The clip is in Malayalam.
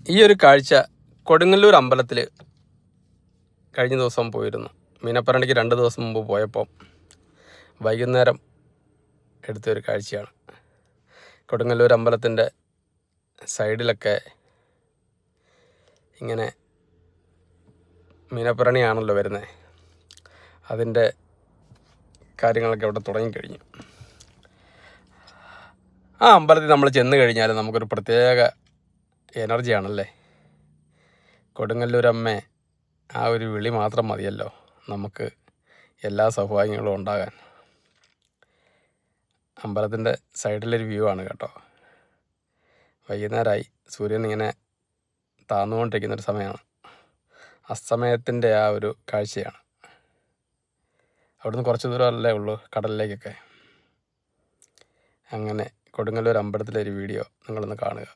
ഈ ഒരു കാഴ്ച കൊടുങ്ങല്ലൂർ അമ്പലത്തിൽ കഴിഞ്ഞ ദിവസം പോയിരുന്നു. മീനപ്പറണിക്ക് 2 ദിവസം മുമ്പ് പോയപ്പോൾ വൈകുന്നേരം എടുത്തൊരു കാഴ്ചയാണ്. കൊടുങ്ങല്ലൂർ അമ്പലത്തിൻ്റെ സൈഡിലൊക്കെ ഇങ്ങനെ മീനപ്പറണിയാണല്ലോ വരുന്നത്. അതിൻ്റെ കാര്യങ്ങളൊക്കെ അവിടെ തുടങ്ങിക്കഴിഞ്ഞു. ആ അമ്പലത്തിൽ നമ്മൾ ചെന്ന് കഴിഞ്ഞാൽ നമുക്കൊരു പ്രത്യേക എനർജിയാണല്ലേ. കൊടുങ്ങല്ലൂരമ്മേ, ആ ഒരു വിളി മാത്രം മതിയല്ലോ നമുക്ക് എല്ലാ സൗഭാഗ്യങ്ങളും ഉണ്ടാകാൻ. അമ്പലത്തിൻ്റെ സൈഡിലൊരു വ്യൂ ആണ് കേട്ടോ. വൈകുന്നേരമായി, സൂര്യൻ ഇങ്ങനെ താന്നുകൊണ്ടിരിക്കുന്നൊരു സമയമാണ്. അസ്തമയത്തിൻ്റെ ആ ഒരു കാഴ്ചയാണ്. അവിടുന്ന് കുറച്ച് ദൂരമല്ലേ ഉള്ളൂ കടലിലേക്കൊക്കെ. അങ്ങനെ കൊടുങ്ങല്ലൂർ അമ്പലത്തിലെ ഒരു വീഡിയോ നിങ്ങളൊന്ന് കാണുക.